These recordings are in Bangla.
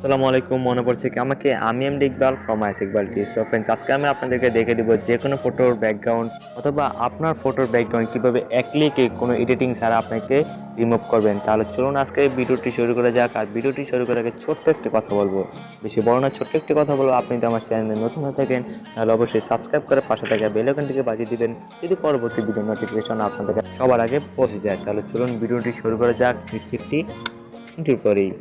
আসসালামু আলাইকুম। মনে পড়ছে কি আমাকে? আমি M Iqbal from IKBAL TECH। So friends, আজকে আমি আপনাদেরকে দেখে দিব যে কোনো ফটোর ব্যাকগ্রাউন্ড অথবা আপনার ফটোর ব্যাকগ্রাউন্ড কিভাবে এক ক্লিকে কোনো এডিটিং ছাড়া আপনাকে রিমুভ করবেন। তাহলে চলুন আজকে এই ভিডিওটি শুরু করা যাক। আর ভিডিওটি শুরু করার আগে ছোট্ট একটি কথা বলবো, বেশি বড় না, ছোট্ট একটি কথা বলবো। আপনি যদি আমার চ্যানেলে নতুন হয়ে থাকেন তাহলে অবশ্যই সাবস্ক্রাইব করে পাশে থাকা বেল আইকনটিকে বাজিয়ে দিবেন, যদি পরবর্তী ভিডিও নোটিফিকেশন আপনাদের কাছে সবার আগে পৌঁছে যায়। তাহলে চলুন ভিডিওটি শুরু করা যাক নিশ্চিত একটি ইন্টারভিউ করেই।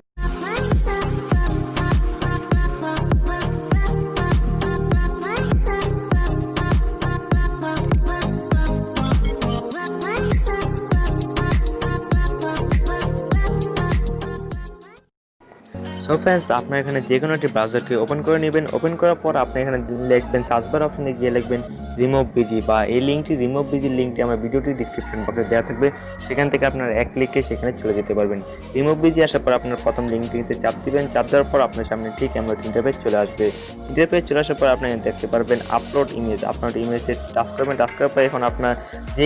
সো ফ্রেন্ডস, আপনার এখানে যে কোনো একটি ব্রাউজারকে ওপেন করে নেবেন। ওপেন করার পর আপনি এখানে লিখবেন, সার্চবার অপশনে গিয়ে লিখবেন রিমুভ বিজি, বা এই লিঙ্কটি, রিমুভ বিজির লিঙ্কটি আমার ভিডিওটির ডিসক্রিপশন বক্সে দেওয়া থাকবে। সেখান থেকে আপনার এক ক্লিকে সেখানে চলে যেতে পারবেন। রিমুভ বিজি আসার পর আপনার প্রথম লিঙ্কটিতে চাপ দিবেন। চাপ দেওয়ার পর আপনার সামনে ঠিক এমন ইন্টারফেস চলে আসবে। ইন্টারফেস চলে আসার পর আপনি দেখতে পারবেন আপলোড ইমেজ। আপনার ইমেজে টাচ করবেন। টাচ করার পর এখন আপনার যে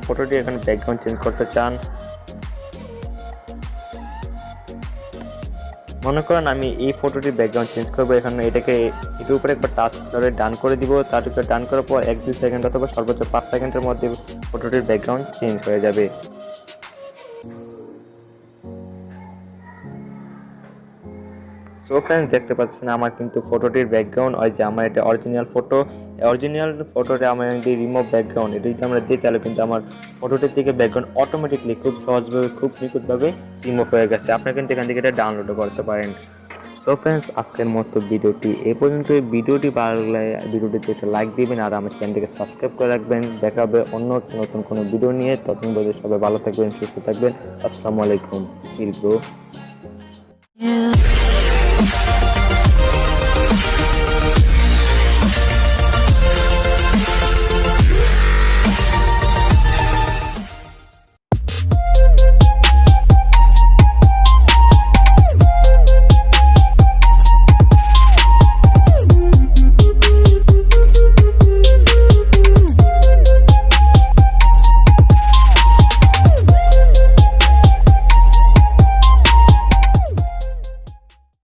ফটোটি এখানে ব্যাকগ্রাউন্ড চেঞ্জ করতে চান, মনে করেন আমি এই ফটোটির ব্যাকগ্রাউন্ড চেঞ্জ করবো। এখানে এটার উপরে একবার টাচ করে ডান করে দিব। তার উপরে ডান করার পর 1-2 সেকেন্ড অথবা সর্বোচ্চ 5 সেকেন্ডের মধ্যে ফটোটির ব্যাকগ্রাউন্ড চেঞ্জ হয়ে যাবে। সো ফ্রেন্ডস, দেখতে পাচ্ছেন আমার কিন্তু ফটোটির ব্যাকগ্রাউন্ড, ওই যে আমার এটা অরিজিনাল ফটোতে আমার যদি রিমুভ ব্যাকগ্রাউন্ড এটা যদি আমরা দিই তাহলে কিন্তু আমার ফটোটির থেকে ব্যাকগ্রাউন্ড অটোমেটিকলি খুব সহজভাবে, খুব নিখুঁতভাবে রিমুভ হয়ে গেছে। আপনারা কিন্তু এখান থেকে এটা ডাউনলোডও করতে পারেন। সো ফ্রেন্ডস, আজকের মতো ভিডিওটি এই পর্যন্ত। ভিডিওটি ভালো লাগলে ভিডিওটিতে একটা লাইক দিবেন আর আমার চ্যানেলটিকে সাবস্ক্রাইব করে রাখবেন। দেখা হবে অন্য নতুন কোনো ভিডিও নিয়ে। ততক্ষণ পর্যন্ত সবাই ভালো থাকবেন, সুস্থ থাকবেন। আসসালামু আলাইকুম। Chill bro.